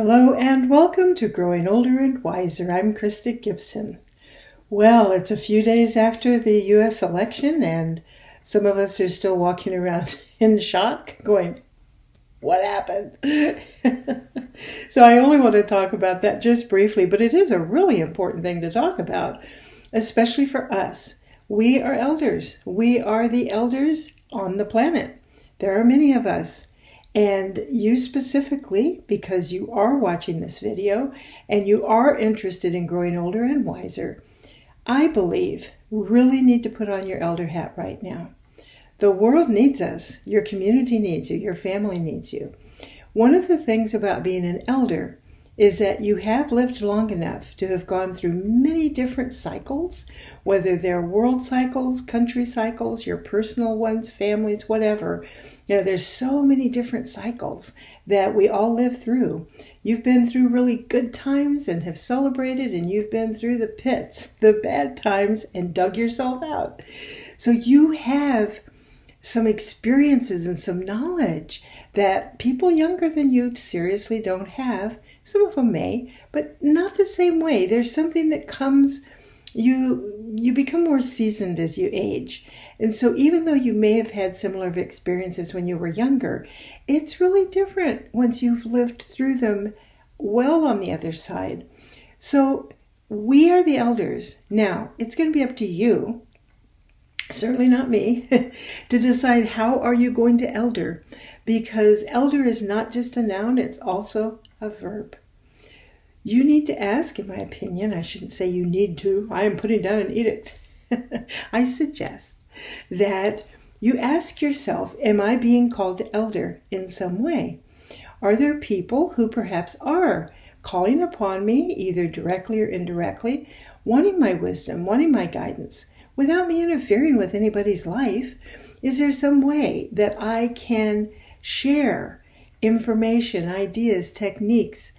Hello and welcome to Growing Older and Wiser. I'm Krista Gibson. Well, it's a few days after the U.S. election and some of us are still walking around in shock going, what happened? So I only want to talk about that just briefly, but it is a really important thing to talk about, especially for us. We are elders. We are the elders on the planet. There are many of us. And you specifically, because you are watching this video and you are interested in growing older and wiser, I believe really need to put on your elder hat right now. The world needs us. Your community needs you. Your family needs you. One of the things about being an elder is that you have lived long enough to have gone through many different cycles, whether they're world cycles, country cycles, your personal ones, families, whatever. There's so many different cycles that we all live through. You've been through really good times and have celebrated, and you've been through the pits, the bad times, and dug yourself out. So you have some experiences and some knowledge that people younger than you seriously don't have. Some of them may, but not the same way. There's something that comes, you become more seasoned as you age. And so even though you may have had similar experiences when you were younger, it's really different once you've lived through them well on the other side. So we are the elders. Now, it's going to be up to you, certainly not me, to decide how are you going to elder, because elder is not just a noun, it's also a verb. You need to ask, in my opinion, I shouldn't say you need to, I am putting down an edict. I suggest that you ask yourself, am I being called to elder in some way? Are there people who perhaps are calling upon me, either directly or indirectly, wanting my wisdom, wanting my guidance, without me interfering with anybody's life? Is there some way that I can share information, ideas, techniques,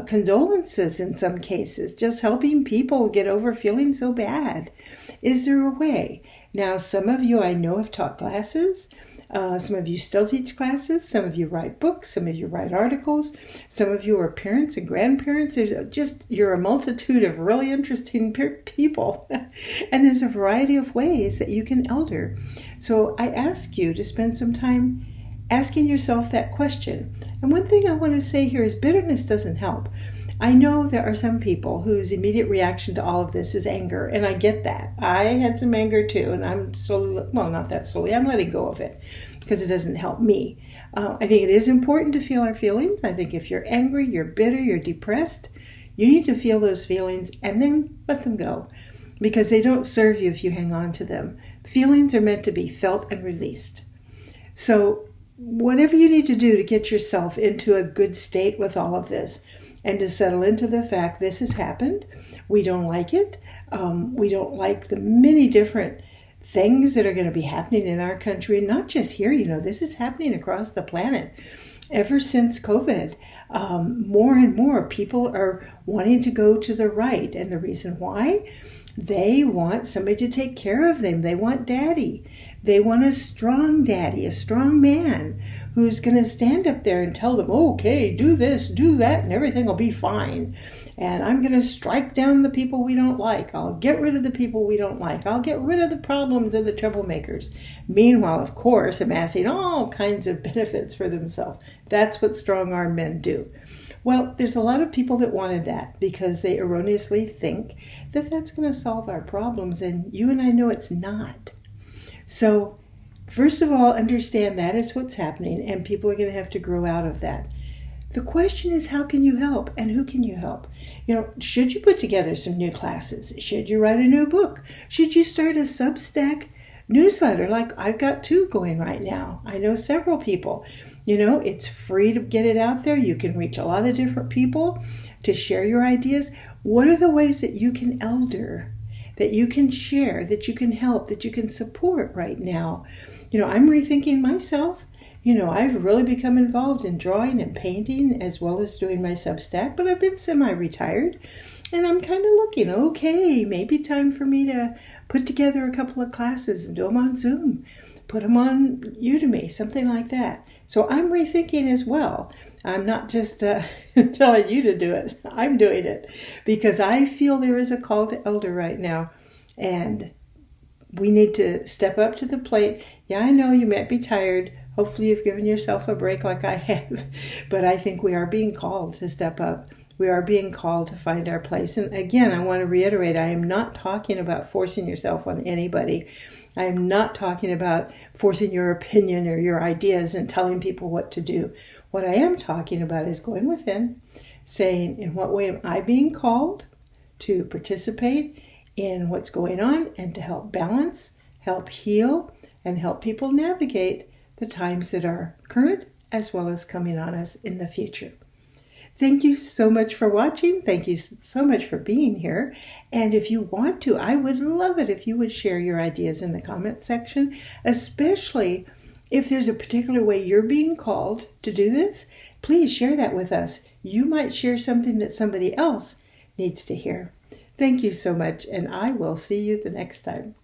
condolences in some cases, just helping people get over feeling so bad? Is there a way? Now, some of you I know have taught classes. Some of you still teach classes. Some of you write books. Some of you write articles. Some of you are parents and grandparents. You're a multitude of really interesting people. And there's a variety of ways that you can elder. So I ask you to spend some time asking yourself that question. And one thing I want to say here is bitterness doesn't help. I know there are some people whose immediate reaction to all of this is anger, and I get that. I had some anger too, and I'm slowly, well, not that slowly, I'm letting go of it because it doesn't help me. I think it is important to feel our feelings. I think if you're angry, you're bitter, you're depressed, you need to feel those feelings and then let them go, because they don't serve you if you hang on to them. Feelings are meant to be felt and released. So whatever you need to do to get yourself into a good state with all of this and to settle into the fact this has happened, we don't like it. We don't like the many different things that are going to be happening in our country, and not just here. This is happening across the planet. Ever since COVID, more and more people are wanting to go to the right. And the reason why? They want somebody to take care of them. They want daddy. They want a strong daddy, a strong man who's going to stand up there and tell them, okay, do this, do that, and everything will be fine. And I'm going to strike down the people we don't like. I'll get rid of the people we don't like. I'll get rid of the problems and the troublemakers. Meanwhile, of course, amassing all kinds of benefits for themselves. That's what strong-armed men do. Well, there's a lot of people that wanted that because they erroneously think that that's going to solve our problems, and you and I know it's not. So, first of all, understand that is what's happening, and people are going to have to grow out of that. The question is, how can you help, and who can you help? Should you put together some new classes? Should you write a new book? Should you start a Substack newsletter like I've got 2 going right now? I know several people. It's free to get it out there. You can reach a lot of different people to share your ideas. What are the ways that you can elder, that you can share, that you can help, that you can support right now? I'm rethinking myself. I've really become involved in drawing and painting as well as doing my Substack, but I've been semi-retired and I'm kind of looking, okay, maybe time for me to put together a couple of classes and do them on Zoom, put them on Udemy, something like that. So I'm rethinking as well. I'm not just telling you to do it. I'm doing it because I feel there is a call to elder right now. And we need to step up to the plate. Yeah, I know you might be tired. Hopefully you've given yourself a break like I have. But I think we are being called to step up. We are being called to find our place. And again, I want to reiterate, I am not talking about forcing yourself on anybody. I am not talking about forcing your opinion or your ideas and telling people what to do. What I am talking about is going within, saying, in what way am I being called to participate in what's going on and to help balance, help heal, and help people navigate the times that are current as well as coming on us in the future. Thank you so much for watching. Thank you so much for being here. And if you want to, I would love it if you would share your ideas in the comment section, especially if there's a particular way you're being called to do this. Please share that with us. You might share something that somebody else needs to hear. Thank you so much, and I will see you the next time.